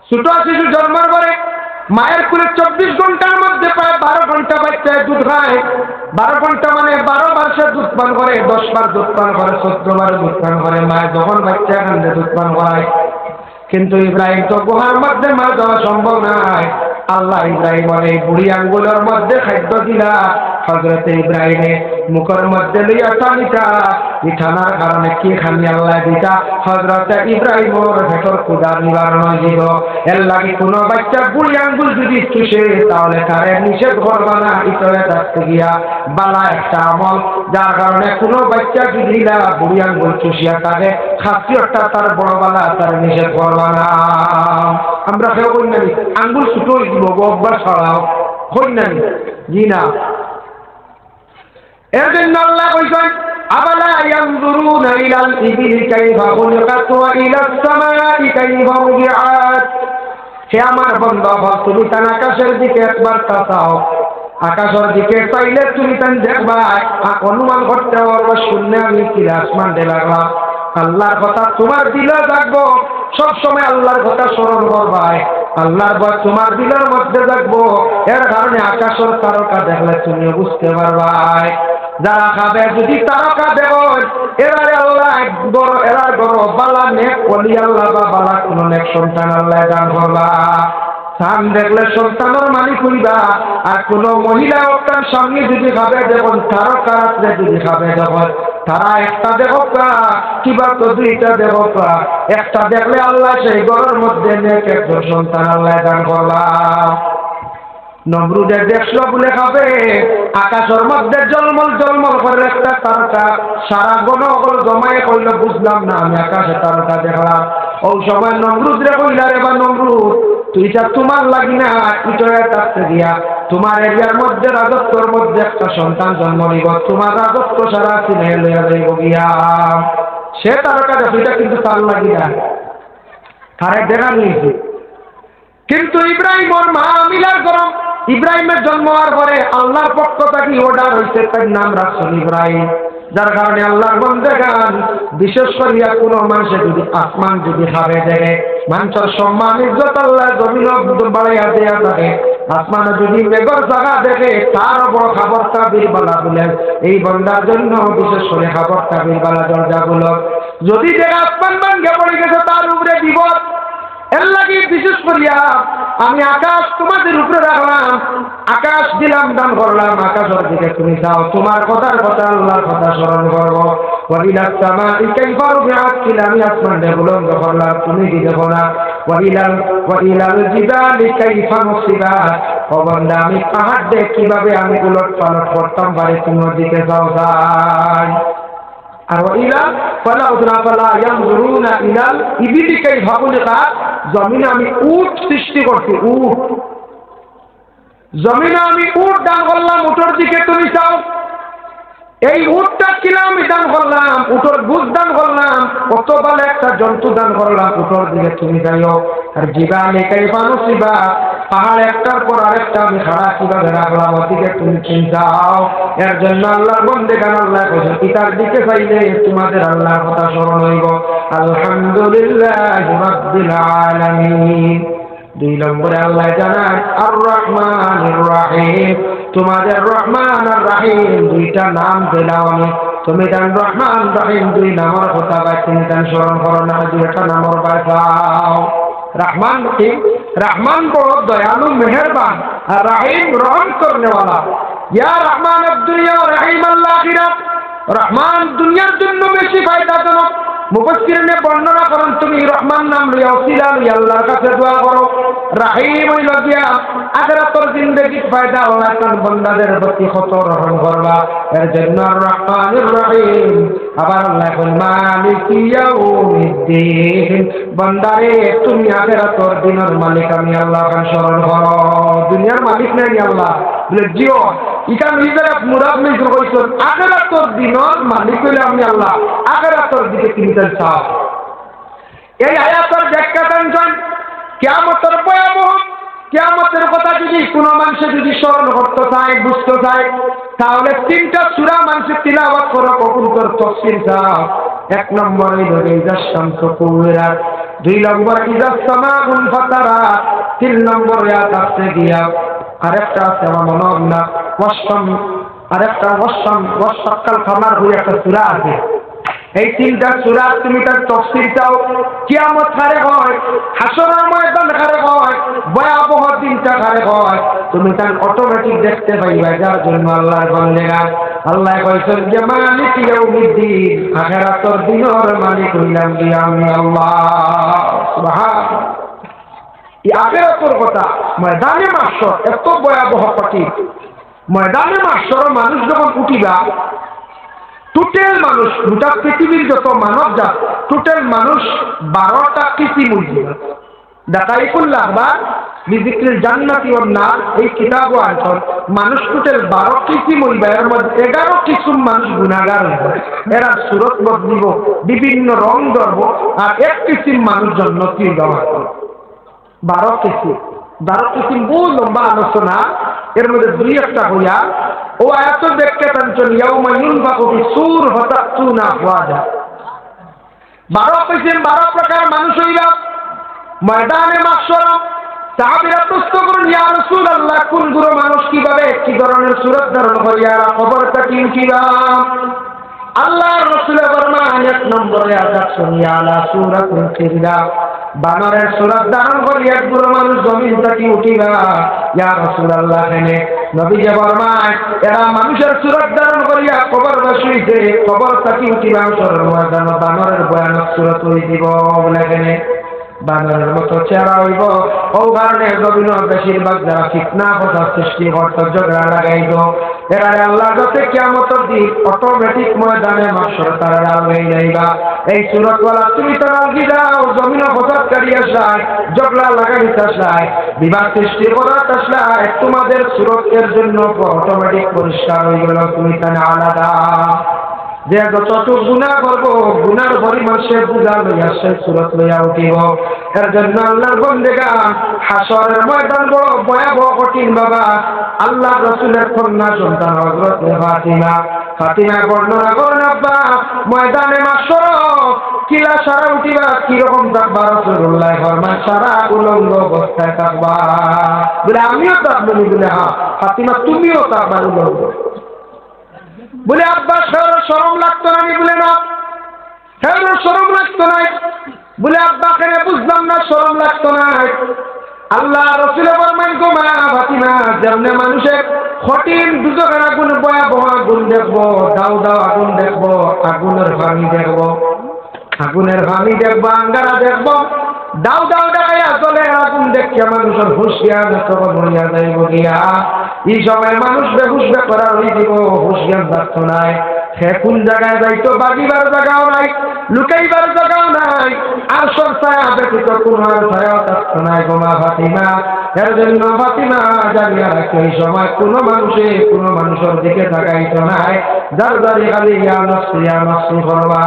ছোট শিশু জন্মের পরে মায়ের কুলে 24 ঘন্টার মধ্যে প্রায় 12 ঘন্টা বাচ্চায় দুধ খায়। 12 ঘন্টা মানে 12 বার সে দুধ পান করে, 10 বার দুধ পান করে, 14 বার দুধ পান করে মায়ের যখন বাচ্চা কান্দে দুধ পান করায়। কিন্তু ইব্রাহিম তো গুহার মধ্যে মাছ দেওয়া সম্ভব নয়। আল্লাহ ইব্রাহিমের এই বুড়ি আঙ্গুলের মধ্যে খাদ্য দিলা। হযরতে ইব্রাহিমের মুখের মধ্যে লইয়া টানিটা ইঠানার কারণে কি খানি আল্লাহ দিতা হযরতে ইব্রাহিমের ভেতর ক্ষুধা নিবারণ হইল। এর লাগে কোনো বাচ্চা বুড়ি আঙ্গুল যদি চুষে তাহলে তারে নিষেধ করবা না, ইতরে থাকতে গিয়া বালা একটা আমল, যার কারণে কোনো বাচ্চা যদি বুড়ি আঙ্গুল চুষিয়া থাকে খাসিয়তটা তার বড় বালা, তার নিষেধ করবা না। আমরা কেউ কই না আঙ্গুল ছুটো দিব অভ্যাস ছড়াও, কই না জি না। এর জন্য আল্লাহ কইছেন আবালা ইয়ানজুরুনা ইলাল ইবিলি কাইফা খুলিকাত ওয়া ইলাস সামাই কাইফা রুফিআত। হে আমার বান্দা, তুমি তান আকাশের দিকে একবার তাকাও। আকাশের দিকে চাইলে তুমি তান দেখবা, অনুমান করতে পারবা শূন্য আমি কি আসমান দে লাগলাম। আল্লাহর কথা তোমার দিলে থাকবো, সব সময় আল্লাহর কথা স্মরণ করবাই, আল্লাহর ভয় তোমার দিলের মধ্যে থাকবো। এর কারণে আকাশের তারকা দেখলে তুমি বুঝতে পারবাই। যারা খাবে যদি তারকা দেব এবারে আল্লাহ বড় এরা বড় বালা নেক ওলি আল্লাহ বা বালা কোন নেক সন্তান আল্লাহ দান করবা। চাঁদ দেখলে সন্তানের মালিক হইবা। আর কোন মহিলা তার সঙ্গে যদি খাবে দেখুন তারকা রাত্রে যদি খাবে দেখুন তারা একটা দেখবা কিবা তো দুইটা দেখবা, একটা দেখলে আল্লাহ সেই ঘরের মধ্যে নেক একজন সন্তান আল্লাহ দান করবা। নমরুদের দেখলো বলে খাবে আকাশের মধ্যে জলমল জলমল করে একটা তারকা, সারা গণগণ জমায়ে কইল বুঝলাম না আমি আকাশে তারকা দেখলাম। ওই সময় নমরুদ রে কইলা রে বা নমরুদ তুই যা তোমার লাগি না ইটরে থাকতে দিয়া তোমার এরিয়ার মধ্যে রাজত্বর মধ্যে একটা সন্তান জন্ম নিব, তোমার রাজত্ব সারা চিনে লইয়া যাইব গিয়া। সে তারকা দেখুইটা কিন্তু তার লাগি না, তারে দেখা নিয়েছে। কিন্তু ইব্রাহিমের মা আমিনার গরম ইব্রাহিমের জন্ম হওয়ার পরে আল্লাহর পক্ষ থেকে অর্ডার হয়েছে তার নাম রাখছেন ইব্রাহিম। যার কারণে আল্লাহর বন্দেগান বিশেষ করিয়া কোনো মানুষের যদি আসমান যদি খাবে দেখে মানুষের সম্মান ইজ্জত আল্লাহ জমিন বাড়াইয়া দেয়া থাকে। আসমানে যদি মেঘর জায়গা দেখে তার বড় খাবারটা বীরবালা বলে এই বন্দার জন্য বিশেষ করে খাবারটা বীরবালা দরজাগুলো যদি দেখে আসমান ভাঙ্গে পড়ে গেছে তার উপরে বিপদ। এর লাগে বিশেষ করিয়া আমি আকাশ তোমাদের উপরে রাখলাম, আকাশ দিলাম দান করলাম, আকাশের দিকে তুমি যাও, তোমার কথার কথা আল্লাহর কথা স্মরণ করবো। ওয়াইলাস সামাই কাইফা রুফিআত, আমি আসমান বুলন্দ করলাম তুমি কি দেখো না। ওয়াইলাল জিবালি কাইফা নুসিবাত, ও বান্দা আমি পাহাড় দেখ কিভাবে আমি উলট পালট করতাম পারি তোমার দিকে যাও যাই। আর ওয়াইলা ফালা উদরা ফালা ইয়ানজুরুনা ইলাল ইবিলি কাইফা খুলিকাত, জমিনে আমি উট সৃষ্টি করছি, উট জমিনে আমি উট দান করলাম, উটের দিকে তুমি চাও। এই উটটা কিলাম আমি দান করলাম, উটের গুজ দান করলাম, কত ভালো একটা জন্তু দান করলাম, উটের দিকে তুমি যাইও। আর জিবালে কাইফা নুসিবাত, পাহাড় একটার পর আরেকটা আমি খাড়া কিভাবে রাখলাম ওদিকে তুমি চিন্তাও। এর জন্য আল্লাহর বন্দেগান আল্লাহ কইছেন পিতার দিকে চাইলে তোমাদের আল্লাহর কথা স্মরণ হইব। আলহামদুলিল্লাহি রাব্বিল আলামিন। 2 নম্বরে আল্লাহ জানায় আর রহমানির রহিম, তোমাদের রহমান আর রহিম দুইটা নাম দিলাম আমি, তুমি জান রহমান রহিম 2 নামের কথা বা চিন্তা স্মরণ করো না, দুইটা নামের বাঁচাও। রহমান কি? রহমান বড় দয়ালু মেহেরবান, আর রহিম রহম করনে वाला। ইয়া রহমান দুনিয়া রহিম আল আখিরাত, রহমান দুনিয়ার জন্য বেশি ফায়দাজনক। মুফাসসিরিনে বর্ণনা করেন তুমি রহমান নাম লইয়া ওসিলা লইয়া আল্লাহর কাছে দোয়া করো। রহিম হইল গিয়া আখিরাতের জিন্দেগি ফায়দা আল্লাহ তার বান্দাদের প্রতি কত রহম করবা। এর জন্য রহমানির রহিম। আবার আল্লাহ বলেন মালিক ইয়াউমিদ্দিন, বান্দারে তুমি আখিরাতের দিনের মালিক আমি আল্লাহকে স্মরণ করো। দুনিয়ার মালিক নাই আল্লাহ বলে জিও ইটা নিজের মুরাদ নেই কইছো, আখিরাতের দিনের মালিক হইলে আমি আল্লাহ, আখিরাতের দিকে চিন্তা চাও। এই আয়াতের ব্যাখ্যা দেন কিয়ামতের ভয়াবহ, কিয়ামতের কথা যদি কোনো মানুষ যদি স্মরণ করতে চায় বুঝতে চায় তাহলে 3টা সূরা মানুষ তিলাওয়াত করো, কবুল কর, তাফসীর চাও। 1 নম্বরে ধরে শামসু কুবরা, 2 নম্বর ইযা সামাউন ফাতারা, 3 নম্বর আয়াত আছে গিয়া আরেকটা আছে আমার মনে হয় না আরেকটা ওয়াসাক্কাল কামার হয়ে একটা সূরা আছে। এই 3টা সূরা তুমি তার তাফসীর চাও, কিয়ামত কারে হয়, হাসরের ময়দান কারে হয়, ভয়াবহ দিনটা কারে হয়, তুমি তার অটোমেটিক দেখতে পাইবা। যার জন্য আল্লাহর বান্দারা আল্লাহ কইছেন যে মালিক ইয়াউমিদ্দিন, আখিরাতের দিনের মালিক হইলাম গিয়া আমি আল্লাহ। সুবহানাল্লাহ। এই আখিরাতের কথা ময়দানে মাহশর এত ভয়াবহ কঠিন। ময়দানে মাহশর মানুষ যখন উঠিবা, টোটাল মানুষ গোটা পৃথিবীর যত মানব জাত টোটাল মানুষ 12টা কিসিম হইবে। দাকাইকুল্লাহ বা বিজিক্রিল জান্নাতি ওয়ান নার এই কিতাব ও আয়াত মানুষ টোটাল 12 কিসিম হইবে। এর মধ্যে 11 কিসিম মানুষ গুনাহগার হইবে, এরা সুরত বদলিব, বিভিন্ন রং ধরব, আর এক কিসিম মানুষ জান্নাতি হইবে। 12 কিসিম বহু লম্বা আলোচনা, এর মধ্যে 2-1টা হইয়া ও আয়াত দেখতে টানছেন ইয়াউমা ইউনফাকু ফিস-সূর ফাতাতুনা আফওয়াজা। 12 কিসিম 12 প্রকার মানুষ হইবা ময়দানে মাহশর। সাহাবীরা প্রশ্ন করেন ইয়া রাসূলুল্লাহ, কোন গুরু মানুষ কিভাবে কি ধরনের সূরত ধারণ করিয়া খবরটা কি উঠিবা? আল্লাহর রাসূল ফরমান 1 নম্বরে আয়াত শুনিয়া আলা সূরাতুল কিরদা, বানরের সূরত ধারণ করিয়া গুরু মানুষ জমিন থেকে উঠিবা। ইয়া রাসূলুল্লাহ, এনে নবীজি ফরমান এরা মানুষের সূরত ধারণ করিয়া কবর বসিতে, কবর থেকে উঠিবা হাসরের ময়দানে বানরের ভয়ানক সূরত হই দিব। বলে এখানে বানরের মতো চেহারা হইব। ও কারণে জমিন বেশিরভাগ যারা ফিতনা ফসাদ সৃষ্টি করত, ঝগড়া লাগাইত, এরা আল্লাহ যাতে কিয়ামতের দিন অটোমেটিক ময়দানে মাহশর তারা লাগাই যাইবা। এই সূরতওয়ালা তুমি তারা গিদাও জমিন ফসাদকারী আসায়, ঝগড়া লাগাইতে আসায়, বিবাদ সৃষ্টি করাতে আসায়, তোমাদের সূরতের জন্য অটোমেটিক পরিষ্কার হয়ে গেল, তুমি তারা আলাদা। যে যতটুক গুনাহ করবো গুনার পরিমাণ সে বুঝা লইয়া সে সূরত লইয়া উঠিব। এর জন্য আল্লাহর বান্দাগা হাসরের ময়দান বড় ভয়াবহ কঠিন। বাবা আল্লাহ রাসূলের কন্যা সন্তান হযরত ফাতিমা বর্ণনা করেন, আব্বা ময়দানে মাহশর কিলা সারা উঠিবা কিরকম থাকবা? রাসূলুল্লাহ ফরমান সারা উলঙ্গ অবস্থায় থাকবা। বলে আমিও থাকবো? বলে হ্যাঁ। ফাতিমা তুমিও থাকবা উলঙ্গ? বলে আব্বা শরম লাগতো না? বলে না, শরম লাগতো না। বলে আব্বা কেন? বুঝলাম না শরম লাগতো না। আল্লাহ রাসূল ফরমান গো মা ফাতিমা, যেমন মানুষের কঠিন দুজকের আগুন ভয়াবহ আগুন দেখবো, দাও দাও আগুন দেখবো, আগুনের ভাঙি দেখবো, আঙ্গারা দেখবো, দাও দাও দেখাইয়া চলে আগুন দেখিয়া মানুষের হুঁশিয়ার তখন হইয়া যাইব গিয়া। এই সময় মানুষ বেহুশ করার হয়ে দিব, হুঁশিয়ার থাকতো নাই। সে কোন জায়গায় যাইতো বাগিবার জায়গাও নাই, লুকাইবার জায়গাও নাই, আর সব ছায়া ব্যতীত কোন ছায়া থাকতো নাই গো মা ফাতিমা। এর জন্য ফাতিমা জানিয়া রাখতো এই সময় কোনো মানুষের দিকে তাকাইতো নাই, যার যারি খালি ইয়া নফসি করবা।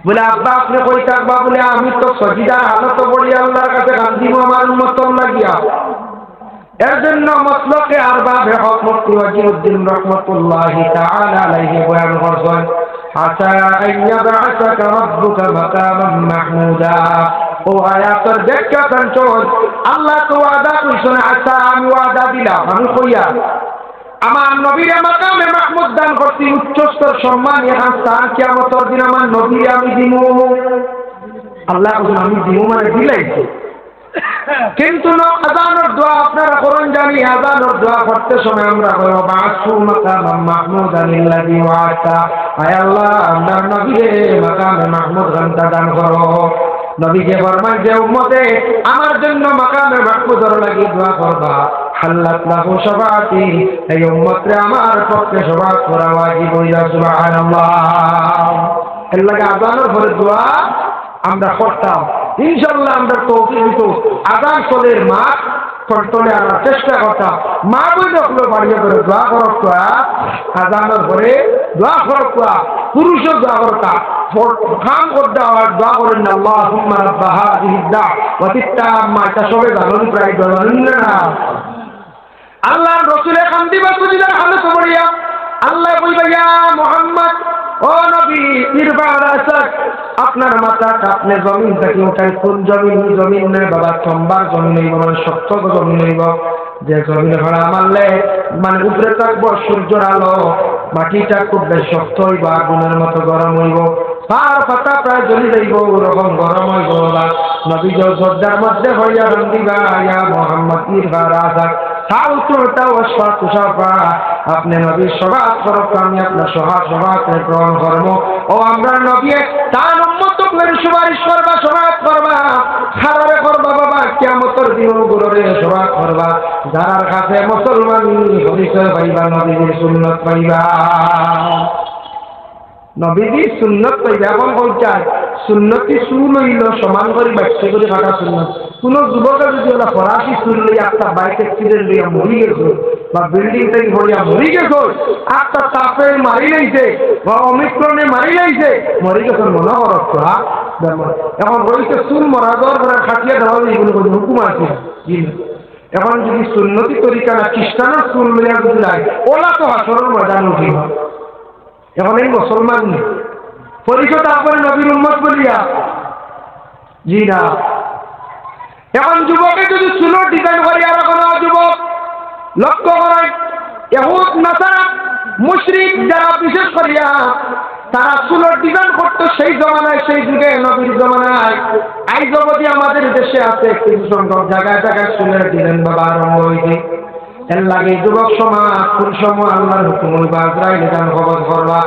বলে আব্বা আপনি কই থাকবা? বলে আমি তো সজিদার হালত পড়ি আল্লাহর কাছে কান্দিব আমার উম্মতর লাগিয়া। এর জন্য মসলকে আরবাবে হক মুফতি ওয়াজিউদ্দিন রাহমাতুল্লাহি তাআলা আলাইহি বয়ান করছেন, আসা আইয়াবআসাকা রাব্বুকা মাকামান মাহমুদা। ও আয়াতের ব্যাখ্যা কাঞ্চন আল্লাহ তো ওয়াদা কইছেন, আসা আমি ওয়াদা দিলাম, আমি কইয়া আমার নবীরে মাকামে মাহমুদ দান করছি, উচ্চস্তর সম্মান। এখন স্থান কিয়ামতের দিন আমার নবীরে আমি দিমু। আল্লাহ বলেন আমি দিমু মানে দিলাইছি। কিন্তু আযানের দোয়া আপনারা করেন জানি, আযানের দোয়া করতে সময় আমরা কইব বাসু মাকাম মাহমুদ আল্লাযী ওয়াতা, আয় আল্লাহ আপনার নবীরে মাকামে মাহমুদ দান করো। নবীকে ফরমান যে উম্মতে আমার জন্য মাকামে মাহমুদের লাগি দোয়া করবা, হাল্লাত লাহু শাফাআতি, এই উম্মতরে আমার পক্ষে শাফাআত করা ওয়াজিব হইয়া। সুবহানাল্লাহ। এর লাগি আযানের পরে দোয়া আমরা করতাম, ইনশাআল্লাহ আমরা তৌফিক হইতো আযান চলের মাঠ কন্ট্রোলে আনার চেষ্টা করতাম। মা বইলে ওগুলো বাড়িয়ে করে দোয়া করত, আযানের পরে দোয়া করত, পুরুষও দোয়া করতাম, খাম করতে হওয়ার দোয়া করেন না আল্লাহুম্মা রাব্বা হাযিহি দাওয়াতি তাম্মা। এটা সবে জানেন, প্রায় জানেন না। আল্লাহর রাসূলের কান্দিবা সুজিদার হালত পড়িয়া আল্লাহ বলবে ইয়া মুহাম্মদ ও নবী ইরফা রাসাক, আপনার মাথাটা আপনি জমিন থেকে উঠাই। কোন জমিন? জমিন নয় বাবা, তম্বার জমিন হইব, মানে শক্ত জমিন হইব, যে জমিন ভাড়া মারলে মানে উপরে থাকবো সূর্যের আলো, মাটিটা খুব বেশ শক্ত হইব, আগুনের মতো গরম হইব, তার পাতা প্রায় জ্বলি যাইব, ওরকম গরম হইব। বাবা নবী যোদ্ধার মধ্যে হইয়া রন্দিবা ইয়া মোহাম্মদ ইরফা রাসাক আপনি নবীর সভা করব, আমি আপনার সভা গ্রহণ করবো। ও আমরা নবী তার উম্মত সুপারিশ করবা, সভা করবা, খারাপে করবা বাবা, কিয়ামতের দিন গুলোরে সভা করবা, যার কাছে মুসলমানি পরিচয় পাইবা, নবীর সুন্নত পাইবা, নবীর সুন্নত পাইবা। এখন বলছেন সুন্নতি চুল হইল সমান করে বাচ্চা করে কাটা সুন্নত। কোন যুবকের যদি ওরা ফরাসি চুল লইয়া একটা বাইক অ্যাক্সিডেন্ট লইয়া মরি গেছে, বা বিল্ডিং থেকে ভরিয়া মরি গেছে, একটা তাপে মারি লাইছে বা অমিক্রণে মারি লাইছে, মরি গেছে মনে করত। এখন রয়েছে চুল মরা যাওয়ার পরে খাটিয়া দেওয়া এগুলো কোনো হুকুম আছে। এখন যদি সুন্নতি তরিকা না খ্রিস্টানের চুল লইয়া যদি যায়, ওলা তো হাসরের ময়দান উঠিব। এখন এই মুসলমান নেই পরিচয় তারপরে নবীর উম্মত বলিয়া, জি না। এখন যুবকে যদি চুলোর ডিজাইন করি, আর এখন যুবক লক্ষ্য করেন ইহুদ নাসারা মুশরিক যারা বিশেষ করিয়া তারা চুলোর ডিজাইন করতো সেই জমানায়, সেই যুগে নবীর জমানায়। আইজ অবধি আমাদের দেশে আছে কিছু সংখ্যক জায়গায় জায়গায় চুলের ডিজাইন বাবা আরম্ভ হয়েছে। এর লাগে যুবক সমাজ কোন সময় আল্লাহর হুকুম হইবা, ইসরায়েলি গান খবর করবা,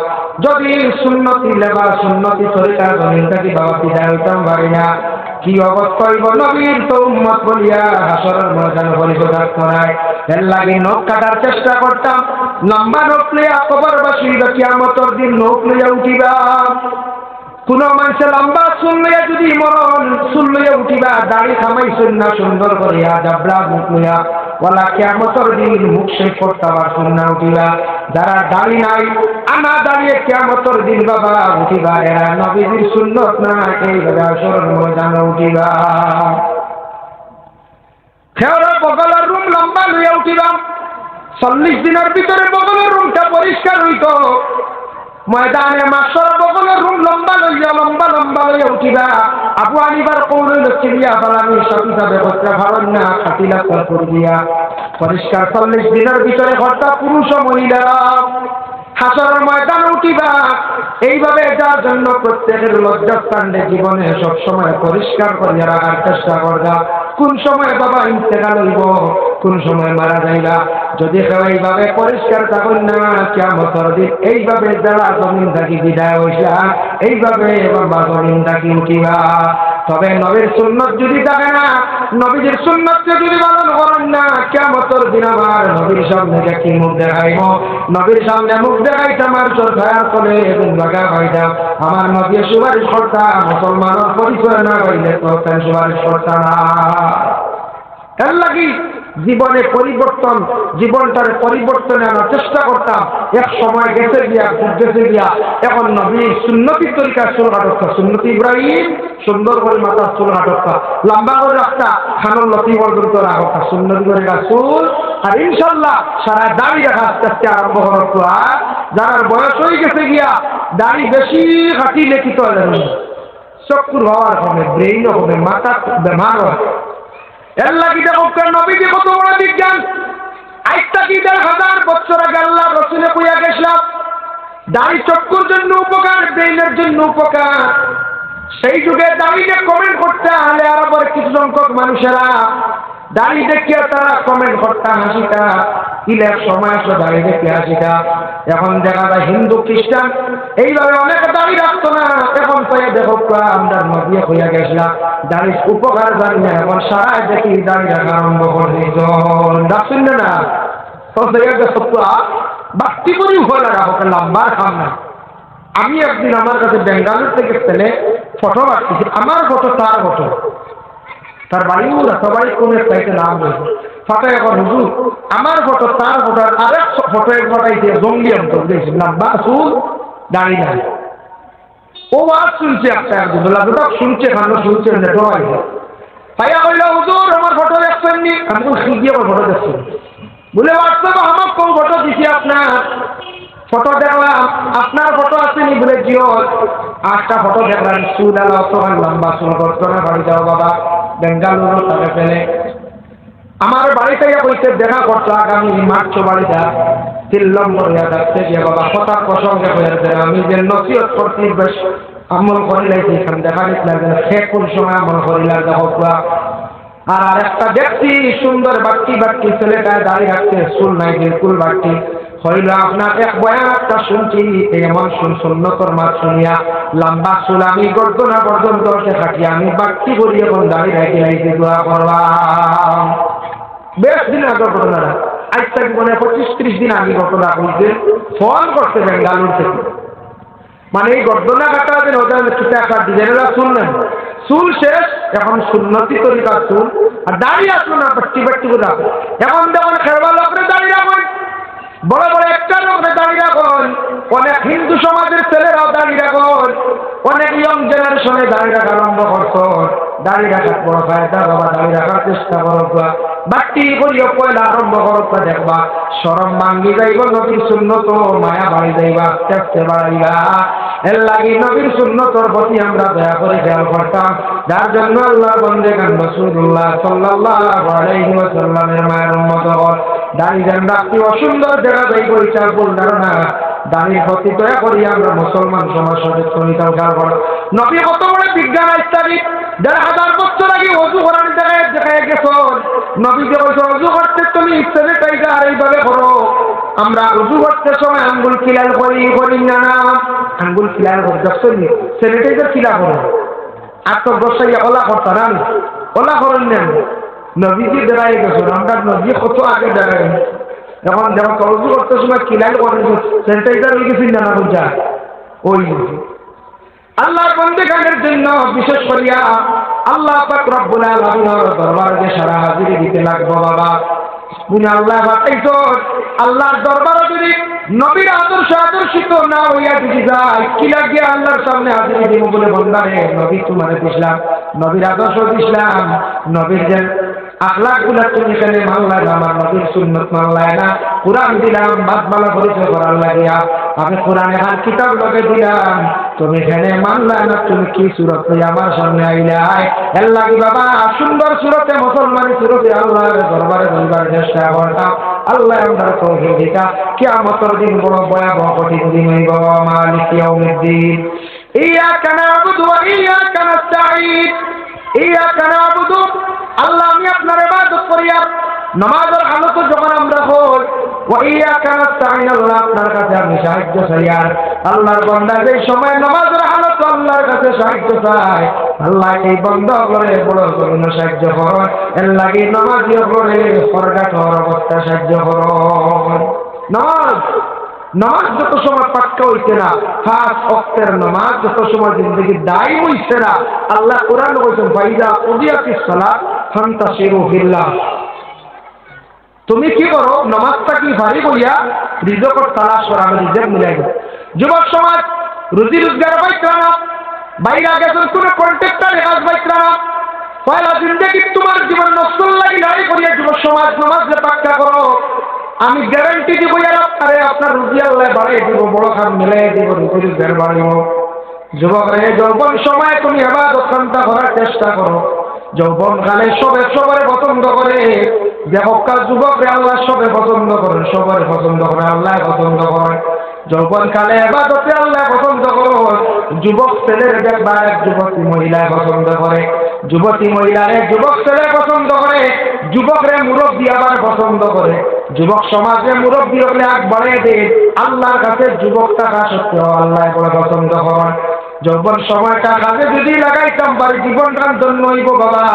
যদি সুন্নতি লেবা সুন্নতি তরিকা জমিনটাকে বাবা বিদায় হইতাম পারি না, কি অবস্থা হইব নবীর তো উম্মত বলিয়া হাসরের ময়দানে পরিশোধ করায়। এর লাগে নখ কাটার চেষ্টা করতাম, লম্বা নখ লইয়া কবরবাসী কিয়ামতের দিন নখ লইয়া উঠিবা। কোন মানুষে লম্বা চুল লইয়া যদি মরণ চুল লইয়া উঠিবা, দাড়ি খামাইছেন না সুন্দর করিয়া জাবলা মুখ লইয়া, ওলা কিয়ামতের দিন মুখ শেষ করতে আবার সুন্না উঠিবা। যারা দাড়ি নাই আনা দাঁড়িয়ে কিয়ামতের দিন বাবা উঠিবা, এরা নবীর সুন্নত না, এইভাবে হাসরের ময়দানে উঠিবা। খেওরা বগলের রুম লম্বা লইয়া উঠিবা, 40 দিনের ভিতরে বগলের রুমটা পরিষ্কার হইত। ময়দানে মাসর বগলের রুম লম্বা লইয়া উঠিবা। আবু হানিফার কৌল লক্ষ্মীয়া বালামি সঠিকভাবে করতে পারেন না, খাটিলা করে দিয়া পরিষ্কার 40 দিনের ভিতরে ঘরটা পুরুষ ও মহিলারা হাসরের ময়দানে উঠিবা। এইভাবে যার জন্য প্রত্যেকের লজ্জাস্থানে জীবনে সবসময় পরিষ্কার করিয়া রাখার চেষ্টা করবা। কোন সময় বাবা ইন্তেকাল হইব, কোন সময় মারা যাইবা, যদি কেউ এইভাবে পরিষ্কার থাকুন না, কিয়ামতের দিন এইভাবে যারা জমিন থাকি বিদায় হইসা এইভাবে বাবা জমিন থাকি উঠিবা। তবে নবীর সুন্নত যদি থাকে না, নবীর সুন্নতকে যদি পালন করেন না, কিয়ামতের দিন আমার নবীর সামনে কি মুখ দেখাইব, নবীর সামনে মুখ দেখাইতে আমার সরকার চলে এবং লাগা পাইতা। আমার নবীর সুপারিশ কর্তা মুসলমানের পরিচয় না পাইলে তো তার সুপারিশ কর্তা না। এর লাগি জীবনে পরিবর্তন, জীবনটার পরিবর্তনে আনার চেষ্টা করতাম। এক সময় গেছে গিয়া এখন নবীর সুন্নতি তরিকা চুল কাটতা, সুন্নতি ইব্রাহিম সুন্দর করে মাথার চুল কাটতা, লম্বা করে রাখতা, খানোর লতি পর্যন্ত রাখতা, সুন্নতি করে চুল। আর ইনশাল্লাহ সারা দাড়ি রাখা আস্তে আস্তে আরম্ভ করতো। আর যার বয়স হয়ে গেছে গিয়া দাড়ি বেশি কাটিলে কি তো চক্ষুর হওয়ার হবে, ব্রেইন হবে, মাথা বেমার হয়। এর লাগি দেখো নবীজি কত বড় বিজ্ঞান। আজটা কি 1000 বছর আগে আল্লাহ রসুলে কইয়া গেছিলাম দাড়ি চক্ষুর জন্য উপকার, ব্রেইনের জন্য উপকার। সেই যুগে দাড়িকে কমেন্ট করতে হলে আর আবার কিছু সংখ্যক মানুষেরা দাড়ি দেখিয়া তারা কমেন্ট করতে হাসিটা, ইলের সময় আসলো দাড়ি দেখে হাসিটা। এখন দেখা যায় হিন্দু খ্রিস্টান এইভাবে অনেকে দাড়ি রাখতো না, এখন তাই দেখো আমরা নবী হইয়া গেছিলাম দাড়ির উপকার জানি না, এখন সারাই দেখি দাড়ি রাখা আরম্ভ করে ডাকছেন না। তো সত্য বাক্তি করি হয়ে রাখা লম্বা খাম না। আমি একদিন আমার কাছে বেঙ্গালুর থেকে ছেলে ফটো রাখতেছি, আমার ফটো তার ফটো, তার বাড়িও না, সবাই কোন সাইটে নাম রয়েছে ফটো। এখন হুজুর আমার ফটো তার ফটো, আরেক ফটো এক ফটাইছে জঙ্গলি অন্তর দিয়েছি লম্বা চুল দাঁড়িয়ে নাই। ও আজ শুনছে একটা একদম শুনছে, খানো শুনছে ভাইয়া বললো হুজুর আমার ফটো দেখছেন নি? আমি তো শিখিয়ে আমার ফটো দেখছি বলে হোয়াটসঅ্যাপে আমার কোন ফটো দিছি আপনার? ফটো দেখলাম, আপনার ফটো আসেনি বলে জিও, 8টা ফটো দেখলাম, চুল আলা অতখান লম্বা, চুল গর্জনা বাড়ি যাও বাবা, বেঙ্গালুরু তাকে ফেলে আমার বাড়ি থেকে বলতে দেখা করতো আগামী মার্চ বাড়িটা 3 নম্বর যাচ্ছে যে বাবা কথা প্রসঙ্গে হয়েছে আমি যে নসিহত করতে বেশ আমল করিলাইছি এখানে দেখা দিচ্ছিলাম সে কোন সময় আমল করিলাম দেখো। আর আরেকটা দেখছি সুন্দর বাট্টি বাট্টি ছেলেটা দাঁড়িয়ে রাখছে, চুল নাই বিলকুল বাট্টি হইল। আপনার এক বয়ান একটা শুনছি, এমন সুন্নতর মাছ শুনিয়া লম্বা চুল আমি গর্দনা পর্যন্ত খাটি আমি বাট্টি করি এখন দাঁড়িয়ে রাখি লাইছি দোয়া করলাম। বেশ দিন আগের ঘটনাটা, আজ থেকে মনে 25-30 দিন আগে ঘটনা হয়েছে, ফোন করতে বেঙ্গালুর থেকে। মানে এই গর্দনা কাটা দিন ওদের একটা ডিজাইনেরা শুনলেন, চুল শেষ, এখন সুন্নতি তরিকার চুল, আর দাঁড়িয়ে আসলো না বাট্টি বাট্টি করে রাখো। এখন দেখুন খেলবার লোকরে দাঁড়িয়ে রাখুন, বড় বড় একটা লোকরে দাঁড়িয়ে রাখুন, অনেক হিন্দু সমাজের ছেলেরাও দাঁড়িয়ে রাখুন, অনেক ইয়ং জেনারেশনে দাঁড়িয়ে রাখা আরম্ভ করছো। দাঁড়িয়ে রাখার বড় ফায়দা বাবা, দাঁড়িয়ে রাখার চেষ্টা করো, বাট্টি করিও পয়লা আরম্ভ করো, দেখবা শরম ভাঙ্গি যাইব, নবীর সুন্নত মায়া বাড়ি যাইবা, আস্তে আস্তে বাড়াইবা। এর লাগি নবীর সুন্নতর প্রতি আমরা দয়া করে খেয়াল করতাম, যার জন্য আল্লাহ বন্দেগান রাসূলুল্লাহ সাল্লাল্লাহু আলাইহি ওয়াসাল্লামের মায়ের উম্মত হল। দাঁড়িয়ে রাখতে অসুন্দর দেখা যাইব, ইচ্ছা ভুল ধারণা। দাঁড়িয়ে প্রতি দয়া করি আমরা মুসলমান সমাজ সদস্য খেয়াল করো। নবী কত বড় বিজ্ঞান ইত্যাদি 1000 বছর আগে ওযু করার দেখায় গেছো। নবীকে বলছো ওযু করতে তুমি স্যানিটাইজার এইভাবে করো। আমরা ওযু করতে সময় আঙ্গুল কিলাল করি না, আঙ্গুল কিলাল করে দেখছো নি স্যানিটাইজার কিলা করো, আর তো বসাইয়া ওলা করতো না, ওলা করেন না। নবীজি দেখায় গেছো, আমরা নবী কত আগে দেখায়। এখন দেখো ওযু করতে সময় কিলাল করে স্যানিটাইজার হয়ে গেছি না বুঝা ওই আল্লাহর বন্দেগানের জন্য বিশেষ করিয়া আল্লাহ পাক রব্বুল আলামিনের দরবারে সারা হাজিরি দিতে লাগবো বাবা। তুমি আল্লাহ বাতাইছো, আল্লাহর দরবারে যদি নবীর আদর্শিত না হইয়া যদি যায়, কি লাগে আল্লাহর সামনে হাজিরি দিব বলে বন্দারে নবী তোমার দিলাম, নবীর আদর্শ দিলাম, নবীর যে আখলাক গুলা তুমি এখানে মানলাই না, আমার নবীর সুন্নত মানলাই না, কোরআন দিলাম বাদমালা পরিচয় করার লাগিয়া, আমি কোরআন এখন কিতাব লোকে দিলাম, তুমি এখানে মানলাই না, তুমি কি সুরত আমার সামনে আইলাই। এর লাগি বাবা সুন্দর সুরতে মুসলমানি সুরতে আল্লাহর দরবারে বলবার চেষ্টা করতাম। আল্লাহ আমরা তৌহিদিকা কিয়ামতের দিন বড় ভয়াবহ কঠিন দিন হইব। মালিক ইয়াউমিদ্দিন, ইয়াকা না'বুদু ওয়া ইয়াকা নাস্তাঈন, ইয়াকা না'বুদু আল্লাহ আমি আপনার ইবাদত করি, নামাজের হালত যখন আমরা হই, ওয়া ইয়াকা নাস্তাঈন আল্লাহ আপনার কাছে আমি সাহায্য চাই। আর আল্লাহর বান্দা যে সময় নামাজের হালত আল্লাহর কাছে সাহায্য চায়, আল্লাহ এই বন্ধ করে বড় করুন সাহায্য করুন। এর লাগি নামাজিও করে ফরগাটর অবস্থা সাহায্য করুন। নামাজ যত সময় পাক্কা হইছে না, 5 ওয়াক্তের নামাজ যত সময় জিন্দগি দায়ী হইছে না, আল্লাহ কোরআন বলেছেন ফাইদা কুদিয়াতিস সালাত ফান্তাশিরু ফিল্লাহ। তুমি কি করো নামাজটা কি ভারী বইয়া রিজকের তালাশ করা, আমি রিজক মিলাই। যুবক সমাজ রুজি রোজগার পাইছে না, বাইরে গেছেন কোনো কন্ট্রাক্টর কাজ পাইছে না, পয়লা জিন্দগি তোমার জীবন নষ্ট লাগি লড়াই করিয়া যুবক সমাজ নামাজে পাক্কা করো। আমি গ্যারান্টি দিব আরে আপনার রুজি আল্লাহ বাড়িয়ে দিব, বড় খান মিলাই দিব, রুজি রোজগার বাড়িব। যুবক রে যৌবন সময় তুমি ইবাদত কান্তা করার চেষ্টা করো। যৌবন কালে সবারে পছন্দ করে, যুবক যুবকরে আল্লাহ সবে পছন্দ করেন, সবারে পছন্দ করে, আল্লাহ পছন্দ করেন। যৌবন কালে ইবাদতে আল্লাহ পছন্দ করো। যুবক ছেলের দেখবা এক যুবতী মহিলা পছন্দ করে, যুবতী মহিলারে যুবক ছেলে পছন্দ করে, যুবকরে মুরব্বী আবার পছন্দ করে। যুবক সমাজে মুরব্বী হলে আগ বাড়িয়ে দেয়, আল্লাহর কাছে যুবক টাকা সত্ত্বেও আল্লাহ করে পছন্দ করেন। যৌবন সময়টা কাজে যদি লাগাইতাম পারি জীবনটার জন্য হইব বাবা।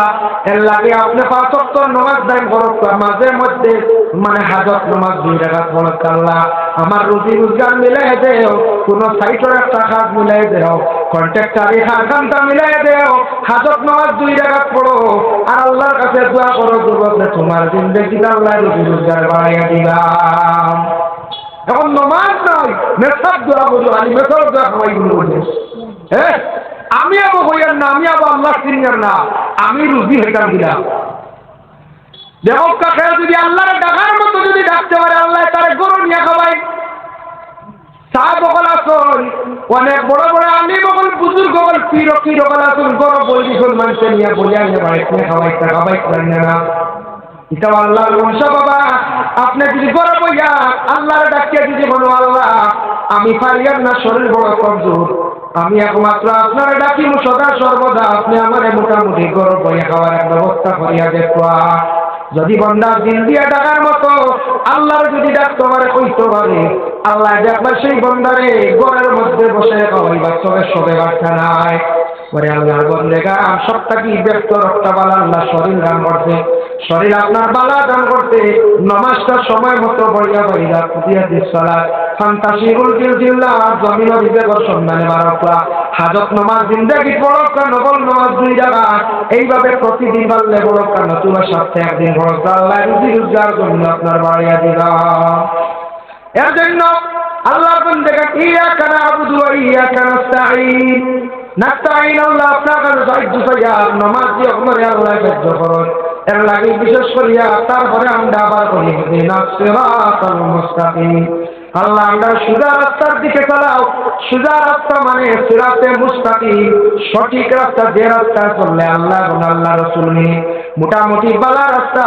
এর লাগে আপনি 5 ওয়াক্ত নামাজ দান করুক, মাঝে মধ্যে মানে হাজত নামাজ 2 রাকাত পড়ুক। আল্লাহ আমার রুজি রোজগার মিলাই দেও, কোন সাইটের একটা কাজ মিলাই দেও, কন্ট্রাক্টরি কাজটা মিলাই দেও, হাজত নামাজ 2 রাকাত পড়ো। আর আল্লাহর কাছে দোয়া করো যুবক তোমার জিন্দেগিতে আল্লাহ রুজি রোজগার বাড়াইয়া দিবা। এখন নামাজ নয় মেসাব দোয়া করো, আমি মেসাব দোয়া খাওয়াই বলবো। হ্যাঁ আমি আবো হইয়ার না, আমি আবো আল্লাহ সিনিয়র না, আমি রুজি হইতাম দিলাম। দেখো কাকে যদি আল্লাহর ডাকার মতো যদি ডাকতে পারে, আল্লাহ তার গরু নিয়ে খাওয়াই। সাহেব বকল আসল অনেক বড় বড় আলী বকল বুজুর্গ বকল পীর কি বকল আসল গর বলি কোন মানুষ নিয়ে বলিয়া নিয়ে বাড়িতে খাওয়াইতে না এটা আল্লাহর বংশ বাবা। আপনি যদি গর বইয়া আল্লাহর ডাকিয়ে যদি বলো আল্লাহ আমি পারিয়াম না, শরীর বড় কমজোর, আমি একমাত্র আপনার ডাকি সদা সর্বদা আপনি আমার মোটামুটি গর বইয়া খাওয়ার এক ব্যবস্থা করিয়া দেখবা। যদি বন্দা দিন দিয়া ডাকার মতো আল্লাহর যদি ডাকতে পারে কইতে পারে, আল্লাহ একবার সেই বন্দারে ঘরের মধ্যে বসে খাওয়াইবা, চোখের সবে বাচ্চা নাই পরে আল্লাহ বন্দেগা সবটা কি ব্যক্ত রক্তা বালা আল্লাহ শরীর দান করছে, শরীর আপনার বালা দান করতে নমাজটা সময় মতো বইয়া বইয়া পুজিয়া দিসলা ফান্তাসিরুল জিল্লাহ জমিন বিবেকর সন্ধানে বারকলা হাজত নমাজ জিন্দেগি পড়কা নবল নমাজ 2 রাকাত এইভাবে প্রতিদিন বললে পড়কা নতুবা সপ্তাহে একদিন পড়কা আল্লাহ রুজি রোজগার জন্য আপনার বাড়িয়া দিলা। এর জন্য আল্লাহ বন্দেগা ইয়াকা নাবুদু ওয়া ইয়াকা নাস্তাঈন নাস্তাঈন আল্লাহ আপনার কাছে সাহায্য চাইয়া নামাজ দিয়ে আপনারে আল্লাহ সাহায্য করুন। এর লাগে বিশেষ করিয়া তারপরে আমরা আবার করি সিরাতাল মুস্তাকিম, আল্লাহ আমরা সোজা রাস্তার দিকে চালাও। সোজা রাস্তা মানে সিরাতে মুস্তাকিম, সঠিক রাস্তা, যে রাস্তা চললে আল্লাহ এবং আল্লাহ রাসূল নিয়ে মোটামুটি বালা রাস্তা,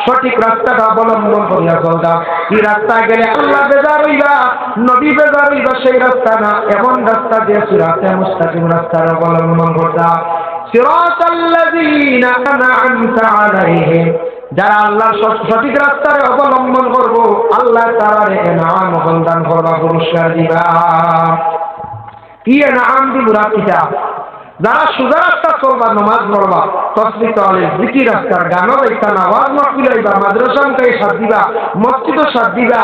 সঠিক রাস্তাটা অবলম্বন করিয়া চলতাম। এই রাস্তায় গেলে আল্লাহ বেজার হইবা, নবী বেজার হইবা, সেই রাস্তা না, এমন রাস্তা যে সিরাতে মুস্তাকিম রাস্তার অবলম্বন করতাম। সিরাতাল্লাযীনা আন'আমতা আলাইহিম, যারা আল্লাহর সঠিক রাস্তার অবলম্বন করব আল্লাহ তাআলার ইনাম দান করবা, পুরস্কার দিবা। কি ইনাম দিব রাখিতা? যারা সোজা রাস্তা চলবা, নামাজ পড়বা, তসবিহ তাহলিল জিকির রাস্তার গানও গাইতা, নামাজ মাহফিল হইবা, মাদ্রাসায় সাথ দিবা, মসজিদও সাথ দিবা,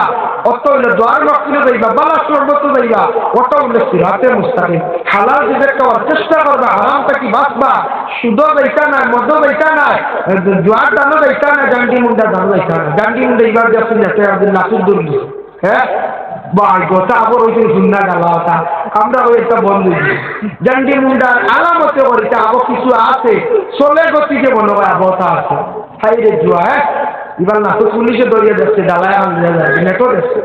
অত হইলে দোয়ার মাহফিলে যাইবা, বালা শরবত যাইবা, অত হইলে সিরাতে মুস্তাকিম হালাল রিজিক খাওয়ার চেষ্টা করবা, হারাম থেকে বাঁচবা, সুদও যাইতা না, মদও যাইতা না, জোয়ার দানও যাইতা না, গান্ডি মুন্ডা দানও যাইতা না। গান্ডি মুন্ডা এইবার যাচ্ছি যাতে একদিন নাচুর দূর, হ্যাঁ গোটা আবার ওই সুন্দর গালাটা আমরা ওই একটা বন্ধু জান্ডি মুন্ডার আলামতে করিতে আবো কিছু আছে, চলে গতিকে মনে হয় আবতা আছে হাইরে জুয়া। হ্যাঁ এবার না তো পুলিশে দরিয়ে যাচ্ছে, ডালায় আনলে যাচ্ছে, নেটো যাচ্ছে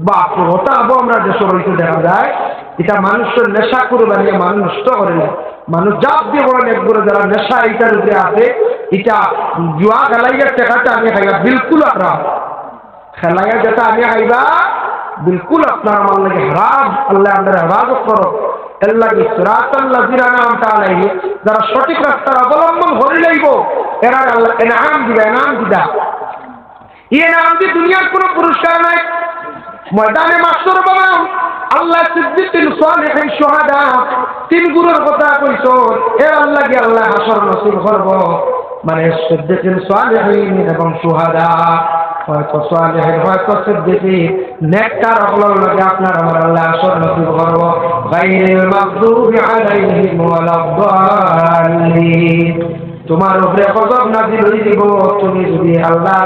বাপ ওটা আবো আমরা দেশ রইতে দেখা যায়। এটা মানুষের নেশা করে বানিয়ে মানুষ নষ্ট করে না, মানুষ জাপ দিয়ে বলেন একগুলো যারা নেশা এইটার উপরে আছে, এটা জুয়া খেলাইয়ার টাকাটা আমি খাইবা বিলকুল হারাম, খেলাইয়া যেটা আমি খাইবা বিলকুল আপনার আমার লাগে হারাম। আল্লাহ আমাদের হেফাজত করো। এর লাগে সিরাতাল্লাযীনা আন'আমতা আলাইহিম, যারা সঠিক রাস্তার অবলম্বন করে লইব এরা আল্লাহ ইনাম দিবে, ইনাম দিবা। এই ইনাম দিয়ে দুনিয়ার কোনো পুরস্কার নাই, ময়দানে মাহশর বাবা আল্লাহ সিদ্দিকুল সালিহিন শুহাদা 3 গুরুর কথা কইছো। এর আল্লাহ কি আল্লাহ হাসর নসিব করব, মানে সিদ্দিকুল সালিহিন এবং শুহাদা, হয়তো সালেহিন হয়তো সিদ্দিকী নেককার হলোর লাগে আপনার আমার আল্লাহ হাসর নসিব করব। গায়রিল মাগদুবি আলাইহিম ওয়ালাদ-দাল্লিন, তোমার উপরে গজব নাযিল হয়ে দিব তুমি যদি আল্লাহ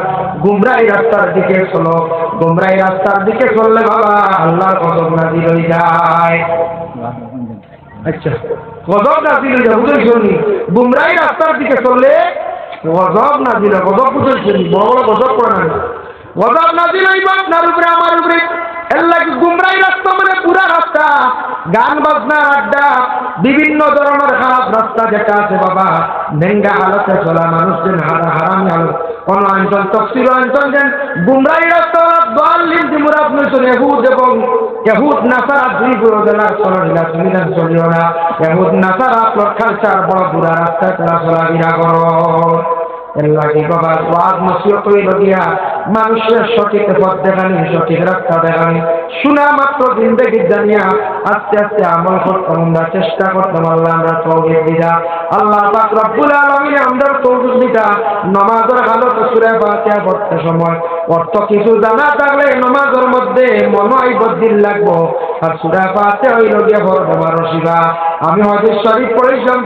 গুমরাহি রাস্তার দিকে চলো। গুমরাহি রাস্তার দিকে চললে বাবা আল্লাহর গজব নাযিল হয়ে যায়। আচ্ছা গজব নাযিল হয়ে যায় বুঝেছি, গুমরাহি রাস্তার দিকে চললে গজব নাযিল, গজব বুঝেছি, বড় বড় গজব করে না, গজব নাযিল হইব আপনার উপরে আমার উপরে। এর লাগে গুমরাহি রাস্তা মানে পুরা রাস্তা, গান বাজনা আড্ডা, বিভিন্ন ধরনের খারাপ রাস্তা যেটা আছে বাবা, নেঙ্গা হালতে চলা মানুষদের হারামি হালত, কোন অঞ্চল তফসিল অঞ্চল যেন গুমরাহি রাস্তা দাল্লিন মুরাদ নইছেন ইহুদ এবং ইহুদ নাসারা দুই বড় জেলার চলাফেরা সুবিধান চলিও না। ইহুদ নাসারা আপনার কালচার বড় বুড়া রাস্তায় তারা চলাফেরা করো। এর লাগে বাবা ওয়াজ নসিহত হইল গিয়া মানুষের সঠিক পথ দেখানি, সঠিক রাস্তা দেখানি, শোনা মাত্র জিন্দেগি জানিয়া আস্তে আস্তে আমল করতাম, আমরা চেষ্টা করতাম। আল্লাহ আমরা তৌফিক দিতা, আল্লাহ পাক রব্বুল আলামিন আমাদের তৌফিক দিতা। নামাজের হালত সূরা ফাতিহা পড়তে সময় অর্থ কিছু জানা থাকলে নামাজের মধ্যে মনোই বদিল লাগবো, আর সূরা ফাতিহা হইল গিয়া ফরজ মারসিবা। আমি হাদিস শরীফ পড়েছিলাম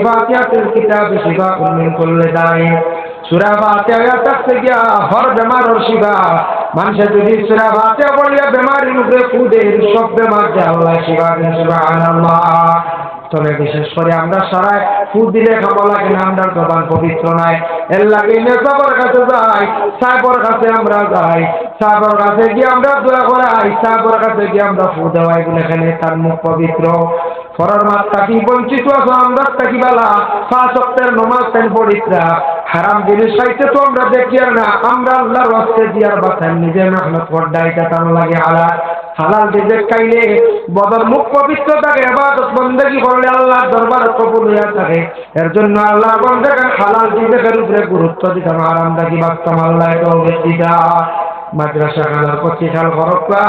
ফাতিহাতুল কিতাব শিফা মিন কুল্লি দাইন, সূরা ফাতিহা থাকতে গিয়া হর বেমারের শিফা। মানুষে যদি সূরা ফাতিহা পড়িয়া বেমারির উপরে কুদের সব বেমার যে আল্লাহ শিফা দেন। সুবহানাল্লাহ। তবে বিশেষ করে আমরা সারায় ফুল দিলে খাবো লাগে না, আমরা জবান পবিত্র নাই। এর লাগে মেসাবর কাছে যাই, সাহেবর কাছে আমরা যাই, সাহেবর কাছে গিয়ে আমরা দোয়া করাই, সাহেবর কাছে গিয়ে আমরা ফু দেওয়াই বলে এখানে তার মুখ পবিত্র। ফরার মাছ থাকি বঞ্চিত আছো আমরা থাকি বেলা, 5 ওয়াক্তের নামাজ তেন পড়িত্রা, হারাম জিনিস খাইতে তো আমরা দেখি আর না, আমরা আল্লাহর ওয়াস্তে দিয়ার বাতান নিজে মেহনত করদাই তার লাগে হালাল হালাল রিজিক খাইলে বদর মুখ পবিত্র থাকে, ইবাদত বন্দেগী করলে আল্লাহর দরবারে কবুল হইয়া থাকে। এর জন্য আল্লাহ বন্দেগান হালাল রিজিকের উপরে গুরুত্ব দিতাম, হারাম দাগি বাস্তব আল্লাহ তৌফিক দিতা। মাদ্রাসা খানার প্রতি খেয়াল করবা,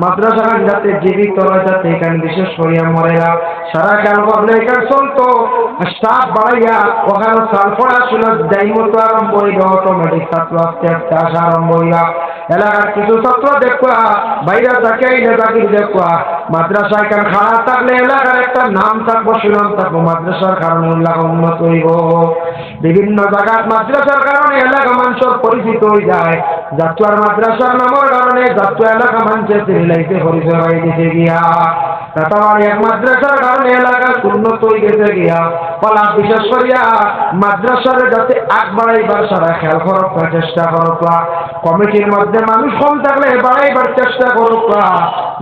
মাদ্রাসা খান যাতে জীবিত রয়, যাতে এখানে বিশেষ করিয়া মরেরা সারা খেয়াল করলে এখানে চলতো স্টাফ বাড়াইয়া ওখানে সাল পড়াশোনা যাই মতো আরম্ভ হইবা, অটোমেটিক ছাত্র আস্তে আস্তে আসা আরম্ভ হইবা। এলাকার কিছু ছাত্র দেখবা বাইরে থাকে চাকরি দেখবা, মাদ্রাসা এখানে খারাপ থাকলে এলাকার একটা নাম থাকবো, সুনাম থাকবো, মাদ্রাসার কারণে এলাকা উন্নত হইব। বিভিন্ন জায়গায় মাদ্রাসার কারণে এলাকা মানুষের পরিচিত হয়ে যায়, জাতুয়ার মাদ্রাসার নামের কারণে জাতুয়া এলাকা মানুষের চিনিলাইতে পরিচয় হয়ে গেছে গিয়া, তারপর এক মাদ্রাসার কারণে এলাকা উন্নত হয়ে গেছে গিয়া। ফলা বিশেষ করিয়া মাদ্রাসার যাতে আগ বাড়াইবার সারা খেয়াল করবা, চেষ্টা করবা। কমিটির মধ্যে মানুষ কম থাকলে বাড়াইবার চেষ্টা করবা,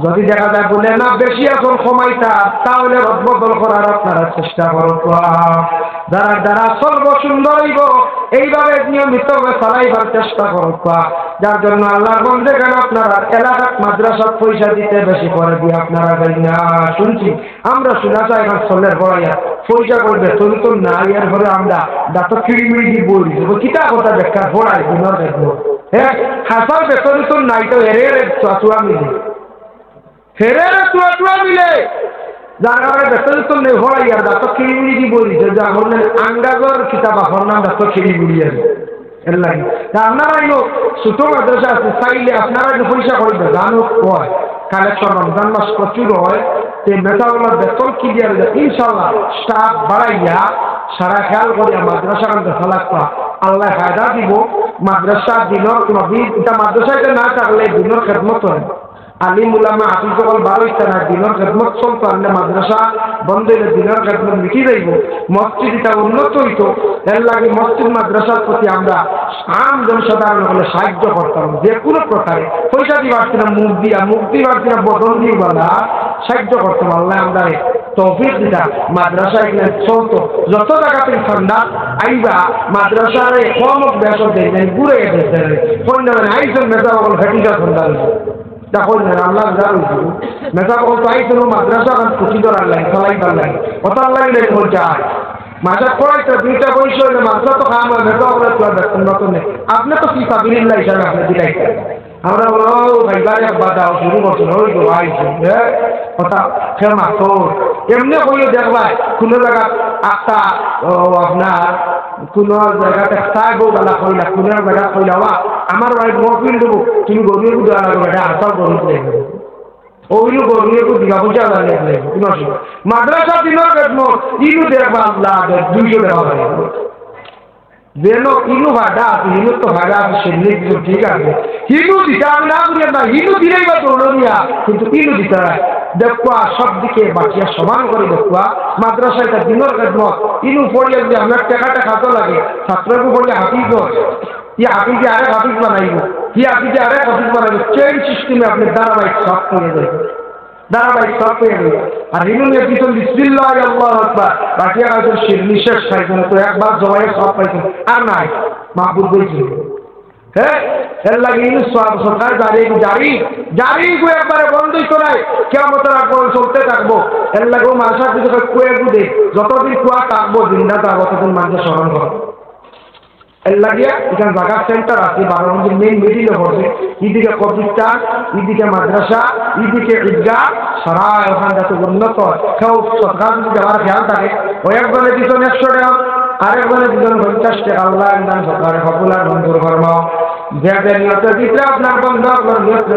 যদি দেখা যায় বলে না বেশি এখন কমাইতা তাহলে রদবদল করার আপনারা চেষ্টা করবা। যারা যারা চলব সুন্দর হইব এইভাবে নিয়মিত চালাইবার চেষ্টা করবা। যার জন্য আল্লাহর বন্ধে কেন আপনারা এলাকার মাদ্রাসার পয়সা দিতে বেশি করে দিয়ে আপনারা যাই না, শুনছি আমরা শোনা চাই না চলের পড়াইয়া পয়সা করবে তুমি তো না, এর পরে আমরা দাঁত কিড়িমিড়ি বই দেবো কিতা কথা বেকার পড়াই দিনের দেখবো। হ্যাঁ হাসার বেতন তো নাই তো হেরে চুয়া মিলে, হেরে চুয়া মিলে, যার কারণে বেতন তো নেই পড়াই আর দাঁত কিড়িমিড়ি বই দিচ্ছে, যা হলে আন্দাজর কিতাব আপনার নাম দাঁত কিড়িমিড়ি আছে। এর লাগে আপনারা ছোট মাদ্রাসা আছে চাইলে আপনারা পয়সা করবে জানো হয় কালেকশন রমজান মাস প্রচুর হয়, সেই মেধাগুলোর বেতন কি দিয়ে ইনশাল্লাহ স্টাফ বাড়াইয়া সারা খেয়াল করিয়া মাদ্রাসা দেখা লাগবা, আল্লাহ ফায়দা দিব। মাদ্রাসা দিনের কোনো মাদ্রাসায় না থাকলে দিনের খেদমত হয়, আলিম উলামা হাফিজ সকল ভালো ইচ্ছা না দিনের খেদমত চলতো, আনলে মাদ্রাসা বন্ধ হইলে দিনের খেদমত মিটি যাইব, মসজিদ এটা উন্নত হইতো। এর লাগে মসজিদ মাদ্রাসার প্রতি আমরা আম জনসাধারণ হলে সাহায্য করতাম, যে কোনো প্রকারে পয়সা দিয়ে পারছি না, মুখ দিয়ে পারছি না, বদল দিয়ে বলা সাহায্য করতাম। আল্লাহ আমরা তৌফিক দিতা, মাদ্রাসা এখানে চলতো। যত জায়গাতে ঠান্ডা আইবা মাদ্রাসার কম বেশ দেয় ঘুরে গেছে আইসন মেজা বল ঘাটিকা ঠান্ডা দেখো আল্লাহ মেজা বল তো আইসন মাদ্রাসা পুঁথি ধরার লাগে চালাইবার লাগে কথা লাগলে যায় মাঝে পড়াইতে দুইটা বয়স হইলে মাদ্রাসা তো খাওয়া মেজা বলে বেতন নতুন আপনি তো কি সাবিল্লাহ হিসাবে আপনি দিলাইতে আমরা বলো ভাইবারে বাদাও শুরু করছেন ওই তো আইসন কথা ফেমা তো এমনি হইলে দেখবা কোনো জায়গা একটা আপনার কোনো জায়গাতে চাই বউ বেলা কইলা কোনো জায়গা কইলা আমার বাড়ির মহফিল দেবো তুমি গরিব দেওয়া লাগবে এটা আসার গরিব লাগবে ওইগুলো গরিব দিঘা পয়সা লাগবে কোনো অসুবিধা। মাদ্রাসা দিনের খেদমত ইনু দেখবা আল্লাহ 200 দেওয়া লাগবে যেন ইনু ভাড়া আছে ইনু তো ভাড়া আছে সেদিনে কিছু ঠিক আছে হিন্দু দিতে আমি না করি না হিন্দু দিলেই বা দৌড়িয়া কিন্তু ইনু দিতে হয় দেখবা সব দিকে বাকিয়া সমান করে দেখবা মাদ্রাসা এটা দিনের খেদমত ইনু পড়িয়া যে আমার টাকাটা খাতো লাগে ছাত্রকে পড়িয়া হাফিজ কি হাফিজে আরেক হাফিজ বানাইব কি হাফিজে আরেক হাফিজ বানাইব চেইন সিস্টেমে আপনি ধারাবাহিক সব করে দেবেন ধারাবাহিক সব পেয়ে দেবে। আর হিন্দুদের পিছন বিসমিল্লাহ আল্লাহু আকবার বাকিয়া কাছে শিরনি শেষ খাইছেন তো একবার জবাই সব পাইছেন আর নাই মাহবুব বলছিল হ্যাঁ এর লাগে সরকার জারি একবারে বন্ধই করায় কিয়ামতের আগ পর্যন্ত চলতে থাকবো। এর লাগেও মানুষের কিছু কুয়ে গুদে যতদিন কুয়া থাকবো জিন্দা থাকবো ততদিন মানুষের স্মরণ করো। এর লাগিয়া এখানে জায়গা সেন্টার আছে 12 মন্দির মেইন মিডিলে পড়ছে, এদিকে কবরস্থান এদিকে মাদ্রাসা এদিকে ঈদগাহ সারা ওখানে যাতে উন্নত কেউ সরকার যদি যাওয়ার খেয়াল থাকে ওই একজনের পিছনে 100 টাকা আরেকজনের পিছনে 50 টাকা আল্লাহ একদম সরকারের সকল আর বন্ধুর কর্ম যে নিয়ত দিতে আপনার বন্ধ আপনার নিয়ত